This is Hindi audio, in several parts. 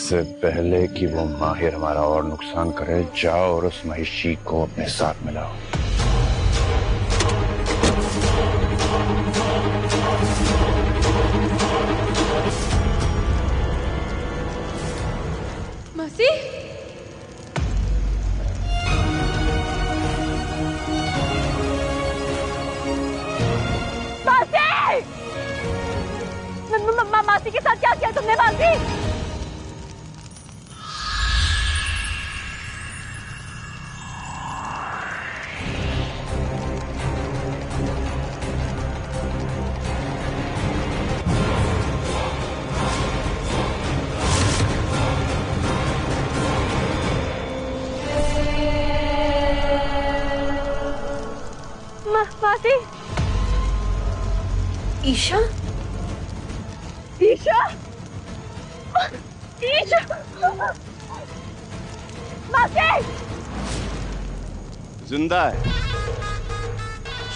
इससे पहले कि वो माहिर हमारा और नुकसान करे, जाओ और उस महिषी को अपने साथ मिलाओ। मासी, मासी के साथ क्या किया तुमने मासी? मासी, ईशा, ईशा, ईशा, मासी, जिंदा है,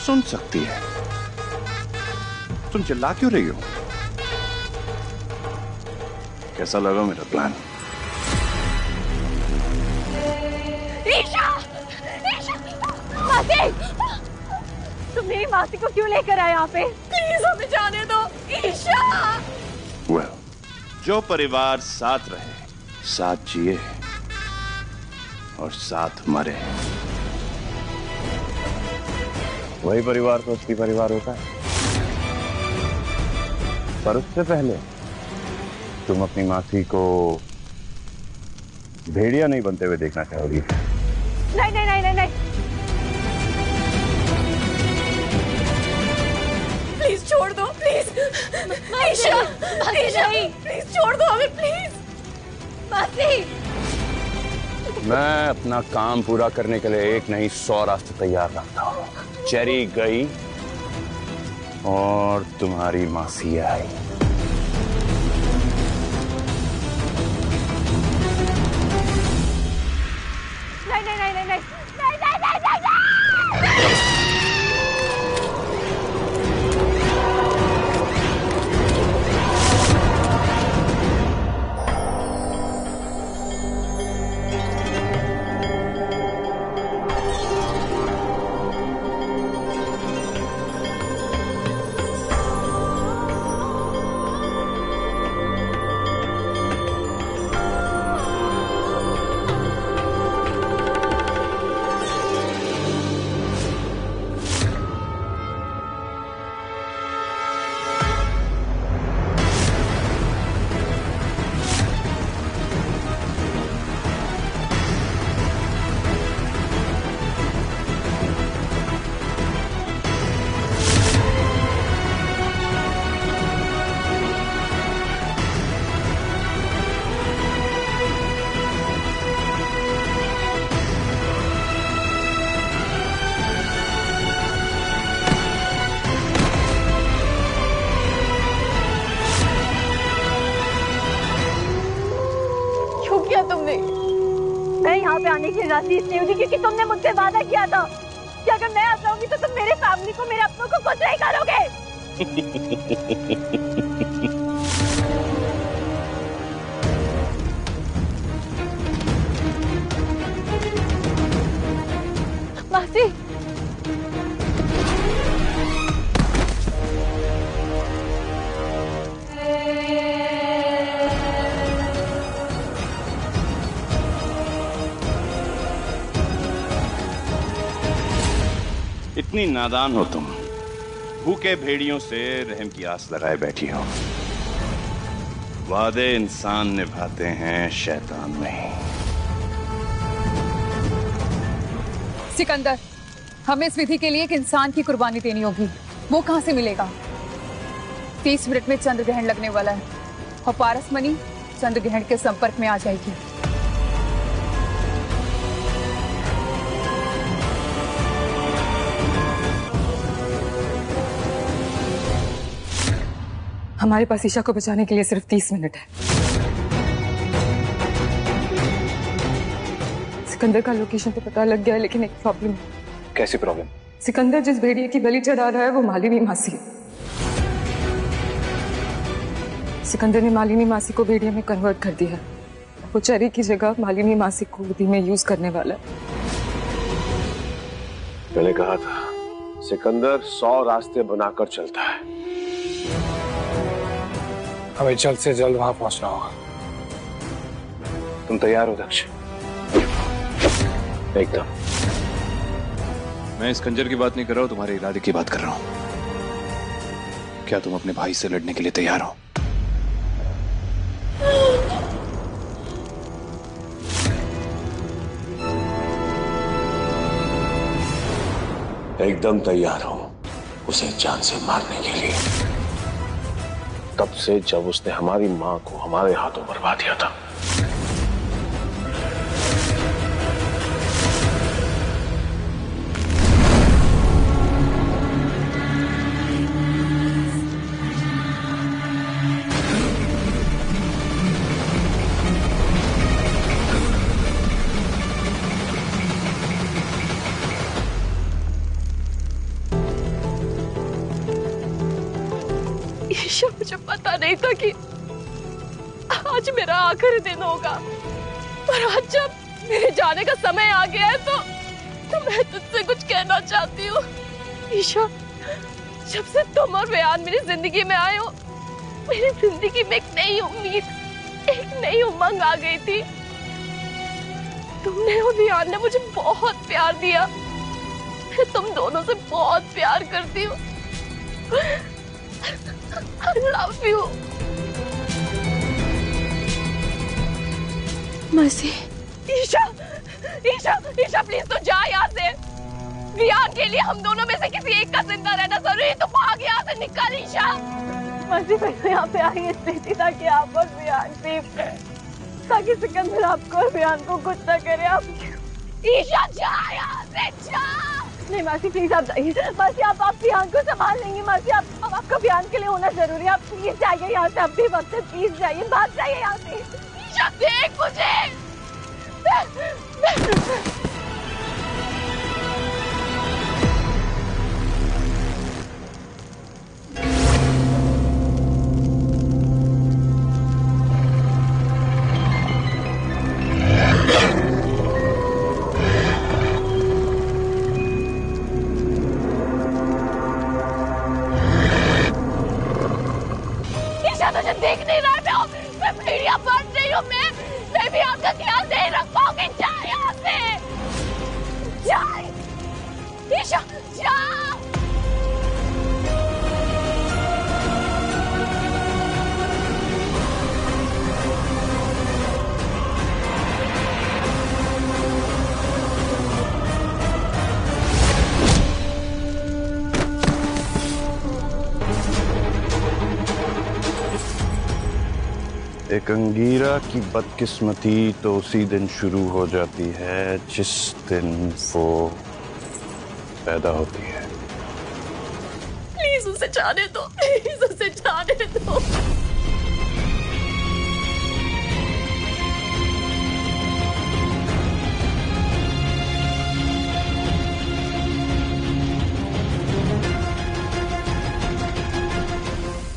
सुन सकती है। तुम चिल्ला क्यों रही हो? कैसा लगा मेरा प्लान? ईशा, ईशा, मासी, तुम मेरी मासी को क्यों लेकर आए यहाँ पे? प्लीज हमें जाने दो, ईशा। well, जो परिवार साथ रहे, साथ जिए और साथ मरे, वही परिवार तो असली परिवार होता है। पर उससे पहले तुम अपनी मासी को भेड़िया नहीं बनते हुए देखना चाहोगी? नहीं नहीं नहीं नहीं नहीं, प्लीज छोड़ दो, प्लीज। ईशा, ईशा, प्लीज छोड़ दो हमें, प्लीज। मासी, मैं अपना काम पूरा करने के लिए एक नहीं 100 रास्ते तैयार रखता हूँ। चेरी गई और तुम्हारी मासी आई। नहीं नहीं नहीं नहीं नहीं नहीं नहीं नहीं नहीं। मैं यहाँ पे आने की राजी इसलिए हुई क्योंकि तुमने मुझसे वादा किया था कि अगर मैं आ जाऊंगी तो तुम मेरे फैमिली को, मेरे अपनों को कुछ नहीं करोगे। मासी, इतनी नादान हो तुम, भूखे भेड़ियों से रहम की आस लगाए बैठी हो। वादे इंसान निभाते हैं, शैतान नहीं। सिकंदर, हमें इस विधि के लिए एक इंसान की कुर्बानी देनी होगी। वो कहां से मिलेगा? 30 मिनट में चंद्र ग्रहण लगने वाला है और पारसमणि चंद्र ग्रहण के संपर्क में आ जाएगी। हमारे पास ईशा को बचाने के लिए सिर्फ 30 मिनट है। सिकंदर का लोकेशन तो पता लग गया है, लेकिन एक प्रॉब्लम है। कैसी प्रॉब्लम? सिकंदर जिस भेड़िए की बलि चढ़ा रहा है वो मालिनी मासी है। सिकंदर ने मालिनी मासी को भेड़िए में कन्वर्ट कर दिया है वो चेरी की जगह मालिनी मासी को गोदी में यूज करने वाला है। मैंने कहा था सिकंदर 100 रास्ते बनाकर चलता है। हमें जल्द से जल्द वहां पहुंचना होगा। तुम तैयार हो दक्ष? एकदम। मैं इस खंजर की बात नहीं कर रहा हूं, तुम्हारे इरादे की बात कर रहा हूं। क्या तुम अपने भाई से लड़ने के लिए तैयार हो? एकदम तैयार हूं उसे जान से मारने के लिए। तब से जब उसने हमारी मां को हमारे हाथों मरवा दिया था। ईशा, मुझे पता नहीं था कि आज मेरा आखिरी दिन होगा, पर आज जब मेरे जाने का समय आ गया है तो मैं तुझसे कुछ कहना चाहती हूँ। ईशा, जब से तुम और बयान मेरी जिंदगी में आए हो, मेरी जिंदगी में एक नई उम्मीद, एक नई उमंग आ गई थी। तुमने और बयान ने मुझे बहुत प्यार दिया। मैं तुम दोनों से बहुत प्यार करती हूँ। I love you. मासी। ईशा, ईशा, ईशा प्लीज तो जा यहाँ से। वियान के लिए हम दोनों में से किसी एक का जिंदा रहना जरूरी। तो भाग यहाँ से, निकल ईशा। मासी मैं तो यहाँ पे आई इसलिए थी ताकि आप और वियान सेफ रहे, ताकि सिकंदर आपको और वियान को कुछ ना करे। आप ईशा जा यहाँ से, जा। नहीं मासी प्लीज आप जाइए। मासी आप वियान को संभाल लेंगी। मासी आप आपका वियान के लिए होना जरूरी है। आप प्लीज जाइए यहाँ से, आप भी वक्त से प्लीज जाइए, भाग जाइए यहाँ से। ईशा देख मुझे। तुझे देख नहीं रहा मैं भेड़िया बन रही हूँ। मैं भी आपका ख्याल नहीं रख पाऊंगी। जा यहाँ से, जा ईशा, जा। एक अंगीरा की बदकिस्मती तो उसी दिन शुरू हो जाती है जिस दिन वो पैदा होती है। प्लीज उसे जाने दो, प्लीज उसे जाने दो।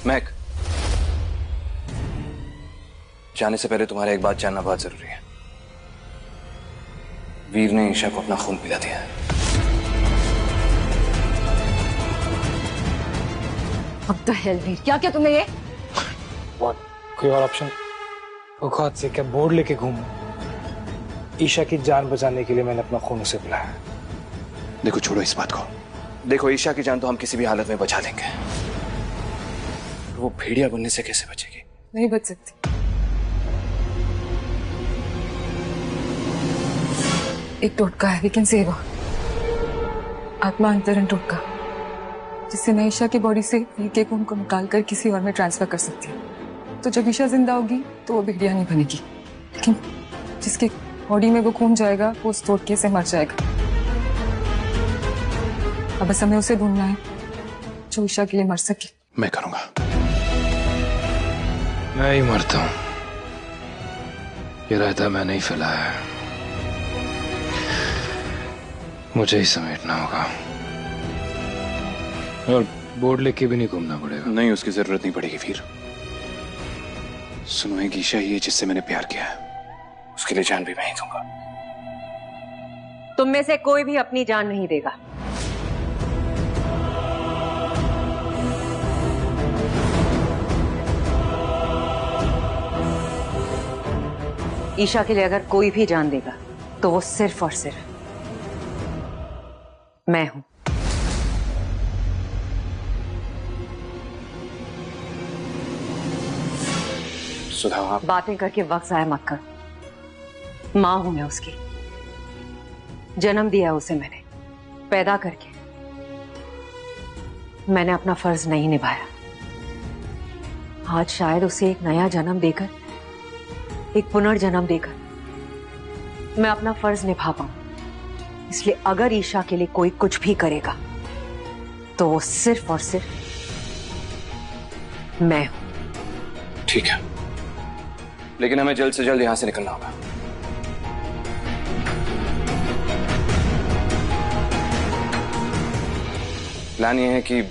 महक, जाने से पहले तुम्हारा एक बात जानना बहुत जरूरी है। वीर ने ईशा को अपना खून पिला दिया है। अब द हेल वीर, क्या क्या तुमने ये? कोई और ऑप्शन? औकात से क्या बोर्ड लेके घूमूं? ईशा की जान बचाने के लिए मैंने अपना खून उसे पिलाया। देखो छोड़ो इस बात को। देखो ईशा की जान तो हम किसी भी हालत में बचा लेंगे, वो भेड़िया बनने से कैसे बचेगी? नहीं बच सकती। एक टोटका है, वी कैन सेव हर। आत्मा अंतरण टोटका, जिससे मैं ईशा की बॉडी से वीर के खून को निकालकर किसी और में ट्रांसफर कर सकती हूँ। तो जब ईशा जिंदा होगी तो वो भेड़िया नहीं बनेगी, लेकिन जिसके बॉडी में वो खून जाएगा वो उस टोटके से मर जाएगा। अब बस हमें उसे ढूंढना है जो ईशा के लिए मर सके। मैं करूंगा। मैं ही मरता हूँ, ये रायता मैंने ही फैलाया है, मुझे ही समेटना होगा। और बोर्ड लेके भी नहीं घूमना पड़ेगा। नहीं, उसकी जरूरत नहीं पड़ेगी वीर। सुनो, एक ईशा ही है जिससे मैंने प्यार किया है। उसके लिए जान भी मैं ही दूंगा। तुम में से कोई भी अपनी जान नहीं देगा। ईशा के लिए अगर कोई भी जान देगा तो वो सिर्फ और सिर्फ मैं हूं। सुधा, आप बातें करके वक्त जाया मत करो। मां हूं मैं उसकी, जन्म दिया उसे मैंने, पैदा करके। मैंने अपना फर्ज नहीं निभाया। आज शायद उसे एक नया जन्म देकर, एक पुनर्जन्म देकर मैं अपना फर्ज निभा पाऊं। इसलिए अगर ईशा के लिए कोई कुछ भी करेगा तो वो सिर्फ और सिर्फ मैं हूं। ठीक है, लेकिन हमें जल्द से जल्द यहां से निकलना होगा। प्लान ये है कि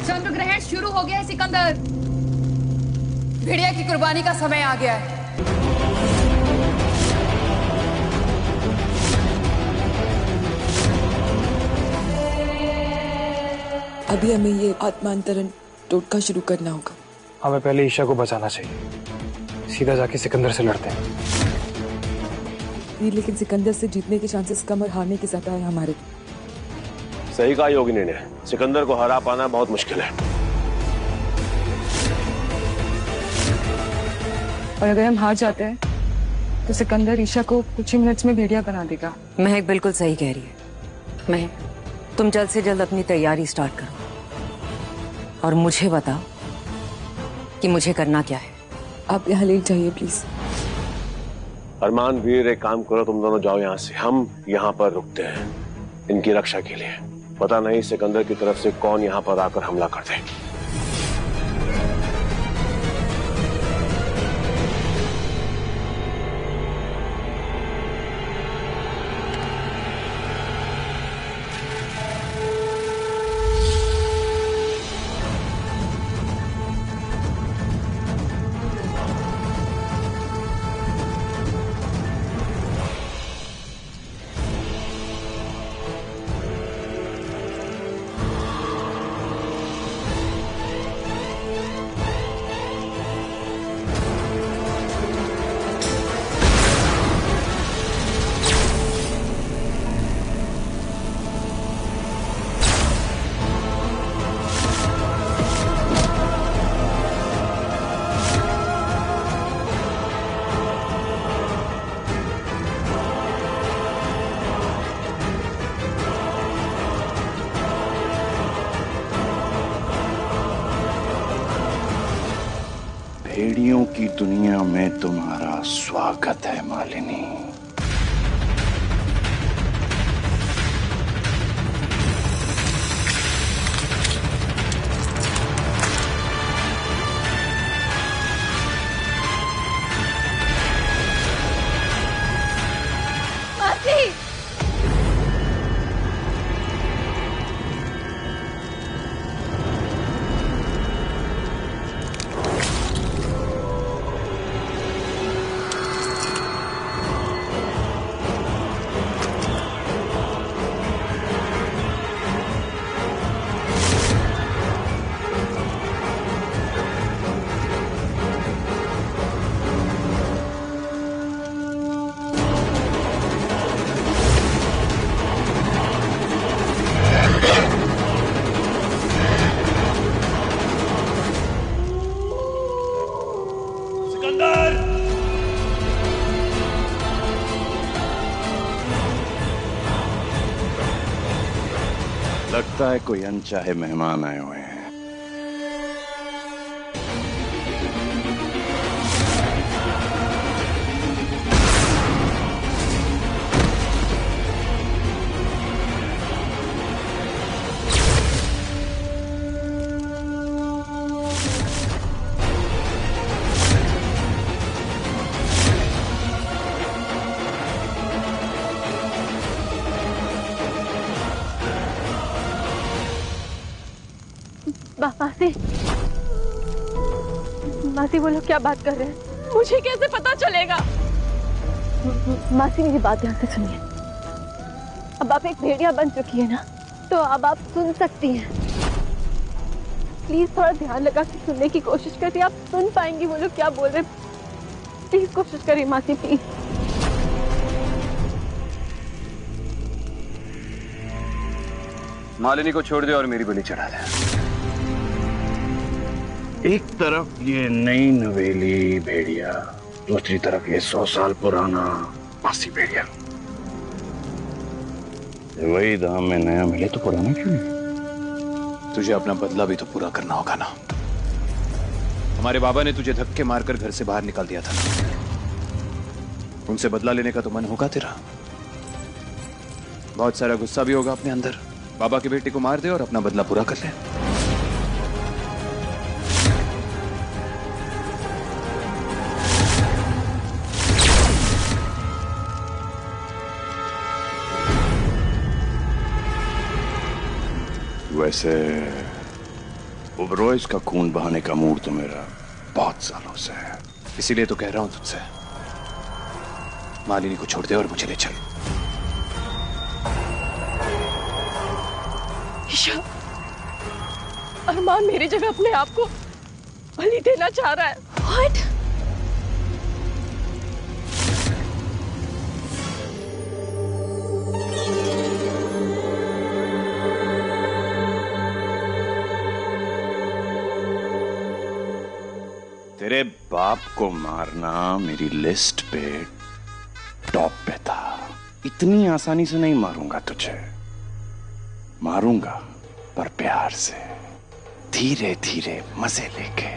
चंद्र ग्रहण शुरू हो गया है सिकंदर। भेड़िया की कुर्बानी का समय आ गया है। अभी हमें ये आत्मांतरण टोटका शुरू करना होगा। हमें पहले ईशा को बचाना चाहिए। सीधा जाके सिकंदर से लड़ते हैं। लेकिन सिकंदर से जीतने के चांसेस कम और हारने के ज्यादा है हमारे। सही कहा योगिनी ने, सिकंदर को हरा पाना बहुत मुश्किल है। और अगर हम हार जाते हैं तो सिकंदर ईशा को कुछ ही मिनट्स में भेड़िया बना देगा। महक बिल्कुल सही कह रही है। महक, तुम जल्द से जल्द अपनी तैयारी स्टार्ट करो और मुझे बताओ कि मुझे करना क्या है। आप यहाँ ले जाइए प्लीज। अरमान, वीर, एक काम करो, तुम दोनों जाओ यहाँ से। हम यहाँ पर रुकते हैं इनकी रक्षा के लिए। पता नहीं सिकंदर की तरफ से कौन यहाँ पर आकर हमला कर दे। भेड़ियों की दुनिया में तुम्हारा स्वागत है मालिनी। मासी, लगता है कोई अनचाहे मेहमान आए हुए हैं। मासी, मासी वो लोग क्या बात कर रहे हैं? मुझे कैसे पता चलेगा? मासी मेरी बात ध्यान से सुनिए। अब आप एक भेड़िया बन चुकी है ना, तो अब आप सुन सकती हैं। प्लीज थोड़ा ध्यान लगा के सुनने की कोशिश करिए। आप सुन पाएंगी वो लोग क्या बोल रहे हैं। प्लीज कोशिश करिए मासी, प्लीज। मालिनी को छोड़ दे और मेरी बलि चढ़ा दे। एक तरफ ये नई नवेली भेड़िया, दूसरी तरफ ये 100 साल पुराना मासी भेड़िया। वही दाम में नया मिले तो पुराना क्यों नहीं? तुझे अपना बदला भी तो पूरा करना होगा ना। हमारे बाबा ने तुझे धक्के मारकर घर से बाहर निकाल दिया था ना। उनसे बदला लेने का तो मन होगा तेरा। बहुत सारा गुस्सा भी होगा अपने अंदर। बाबा के बेटे को मार दे और अपना बदला पूरा कर ले। वैसे उबरोइस का खून बहाने का मूड तो मेरा बहुत सालों से है। इसीलिए तो कह रहा हूं तुझसे, मालिनी को छोड़ दे और मुझे ले चल। ईशा, अरमान मेरी जगह अपने आप को बलि देना चाह रहा है। What? तेरे बाप को मारना मेरी लिस्ट पे टॉप पे था। इतनी आसानी से नहीं मारूंगा तुझे। मारूंगा पर प्यार से, धीरे धीरे मजे लेके।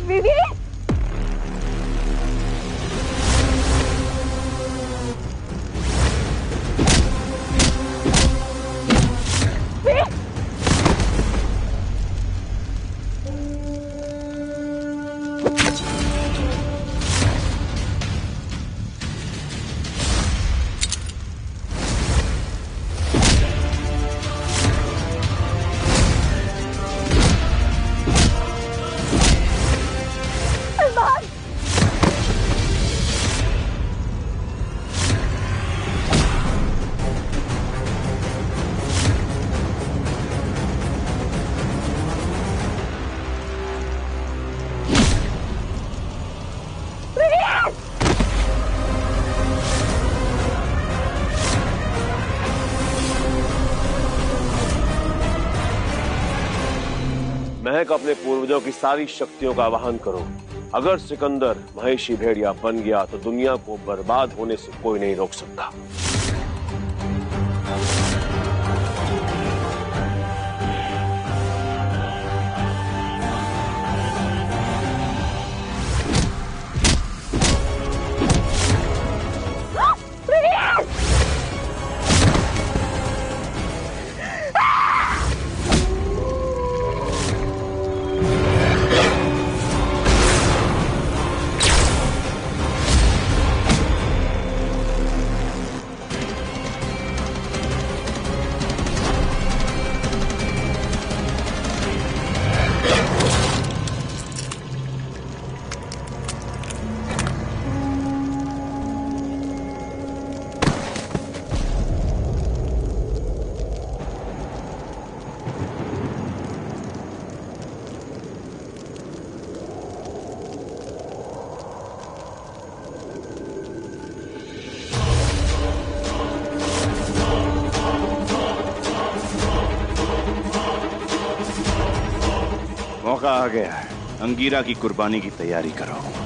विवी, महक अपने पूर्वजों की सारी शक्तियों का आवाहन करो। अगर सिकंदर महेशी भेड़िया बन गया तो दुनिया को बर्बाद होने से कोई नहीं रोक सकता। आ गया है। अंगीरा की कुर्बानी की तैयारी करो।